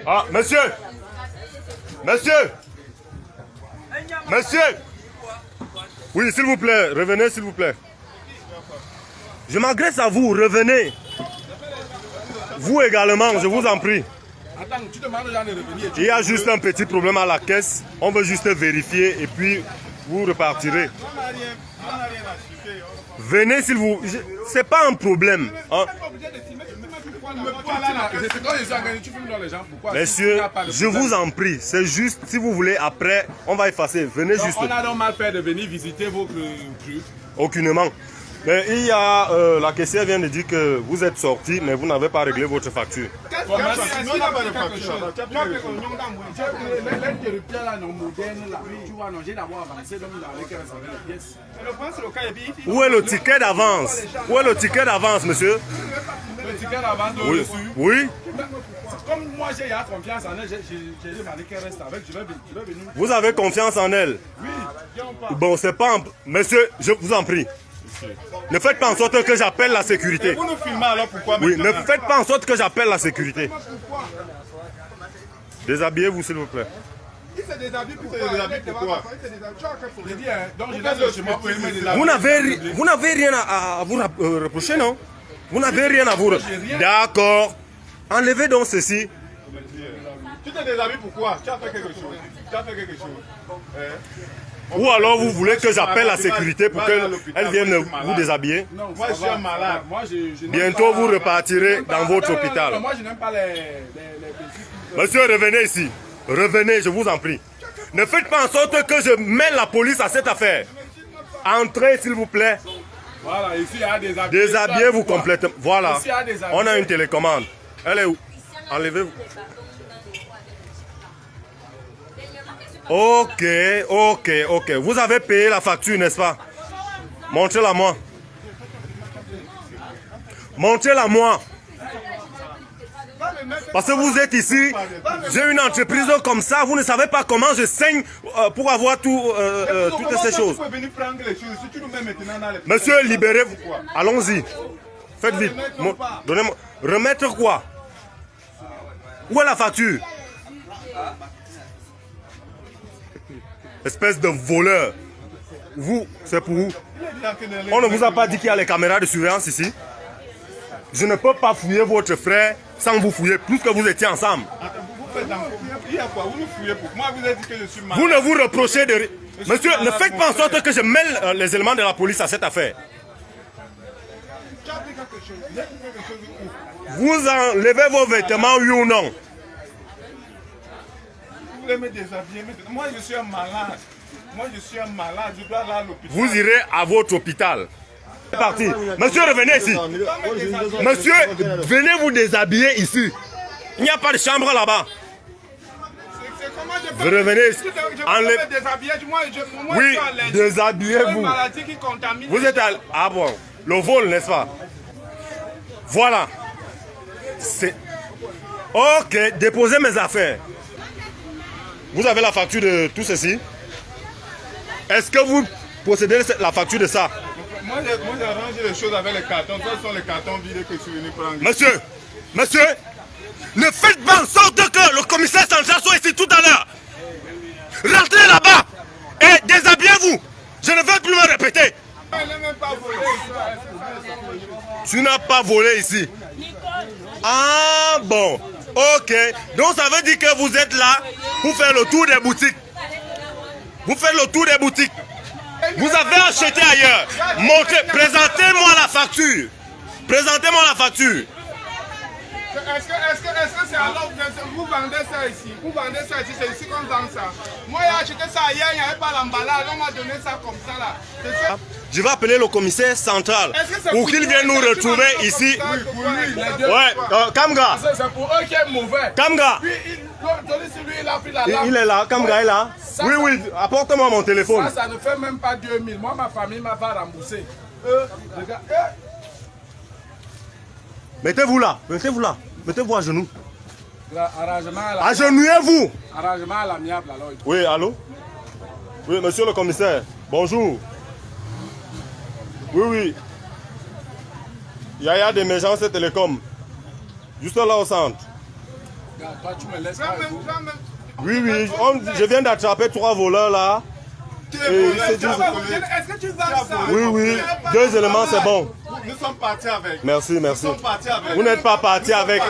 Ah, monsieur! Monsieur! Monsieur! Oui, s'il vous plaît, revenez, s'il vous plaît. Je m'adresse à vous, revenez. Vous également, je vous en prie. Attends, tu demandes aux gens de revenir. Il y a juste un petit problème à la caisse. On veut juste vérifier et puis vous repartirez. Venez s'il vous... C'est pas un problème. Hein? Messieurs, je vous en prie. C'est juste, si vous voulez, après, on va effacer. Venez juste. On a donc mal fait de venir visiter vos trucs. Aucunement. Mais il y a, la caissière vient de dire que vous êtes sorti, mais vous n'avez pas réglé votre facture. On n'a pas de facture. L'interrupteur là, non moderne là, tu vois, non, j'ai d'abord avancé donc dans les 15 pièces. Où est le ticket d'avance? Où est le ticket d'avance, monsieur? Le ticket d'avance de Oui. dessus. Oui. Comme moi j'ai confiance en elle, j'ai demandé qu'elle reste avec, je vais venir. Vous avez confiance en elle? Oui. Bon, c'est pas... Monsieur, je vous en prie. Ne faites pas en sorte que j'appelle la sécurité. Vous nous filmez alors pourquoi? Oui, ne faites pas en sorte que j'appelle la sécurité. Déshabillez-vous, s'il vous plaît. Il s'est déshabillé pourquoi? J'ai dit, donc je laisse le chemin pour il me déshabiller. Vous n'avez rien à vous reprocher, non? Vous n'avez rien à vous reprocher. D'accord. Enlevez donc ceci. Tu t'es déshabillé pourquoi? Tu as fait quelque chose. Ou alors vous voulez que j'appelle la sécurité pour qu'elle vienne vous déshabiller? Non, moi je suis malade. Bientôt vous repartirez dans votre hôpital. Moi je n'aime pas les Monsieur, revenez ici. Revenez, je vous en prie. Ne faites pas en sorte que je mêle la police à cette affaire. Entrez, s'il vous plaît. Voilà, ici il y a des habits. Déshabillez-vous complètement. Voilà. Ici, il y a des habits. On a une télécommande. Elle est où? Enlevez-vous. Ok, ok, ok. Vous avez payé la facture, n'est-ce pas? Montrez-la moi. Montrez-la moi. Parce que vous êtes ici, j'ai une entreprise comme ça, vous ne savez pas comment je saigne pour avoir toutes ces choses. Monsieur, libérez-vous. Allons-y. Faites vite. Donnez-moi. Remettre quoi? Où est la facture? Espèce de voleur. Vous, c'est pour vous. On ne vous a pas dit qu'il y a les caméras de surveillance ici? Je ne peux pas fouiller votre frère sans vous fouiller, plus que vous étiez ensemble. Vous ne vous reprochez de... Monsieur, ne faites pas en sorte que je mêle les éléments de la police à cette affaire. Vous enlevez vos vêtements, oui ou non? Vous voulez me déshabiller? Moi je suis un malade. Je dois aller à l'hôpital. Vous irez à votre hôpital. C'est parti. Monsieur, revenez ici. Monsieur, venez vous déshabiller ici. Il n'y a pas de chambre là-bas. Vous revenez ici. Oui, déshabillez-vous. Vous êtes à... Ah bon, le vol, n'est-ce pas? Voilà. C'est... Ok, déposez mes affaires. Vous avez la facture de tout ceci? Est-ce que vous possédez la facture de ça? Moi j'ai rangé les choses avec les cartons. Ce sont les cartons vides que je suis venu prendre. Monsieur, ne faites pas en sorte que le commissaire central soit ici tout à l'heure. Rentrez là-bas et déshabillez-vous. Je ne veux plus me répéter. Tu n'as pas volé ici. Ah bon, ok. Donc ça veut dire que vous êtes là pour faire le tour des boutiques. Vous faites le tour des boutiques. Vous avez acheté ailleurs. Montrez, présentez-moi la facture. Présentez-moi la facture. Est-ce que c'est alors que vous vendez ça ici? Vous vendez ça ici, c'est ici qu'on vend ça. Moi j'ai acheté ça ailleurs, il n'y avait pas l'emballage, on m'a donné ça comme ça là. Je vais appeler le commissaire central pour qu'il vienne nous retrouver ici. Oui, pour lui, les deux. Ouais, Kamga. C'est pour eux qui est mauvais. Kamga. Puis il a pris la lampe. Il est là, Kamga est là. Oui, oui, apporte-moi mon téléphone. Ça ne fait même pas 2000. Moi, ma famille m'a pas remboursé. Regarde. Mettez-vous là, mettez-vous là. Mettez-vous à genoux. Agenouillez-vous. Arrangement à l'amiable alors. Oui, allô? Oui, monsieur le commissaire. Bonjour. Oui, oui. Il y a d'émergence télécom. Juste là au centre. Toi, tu me laisses pas. Oui, oui, je viens d'attraper 3 voleurs là. Est-ce que tu vends ça? Oui, oui, 2 éléments, c'est bon. Nous sommes partis avec. Merci, merci. Nous sommes partis avec. Vous n'êtes pas parti avec.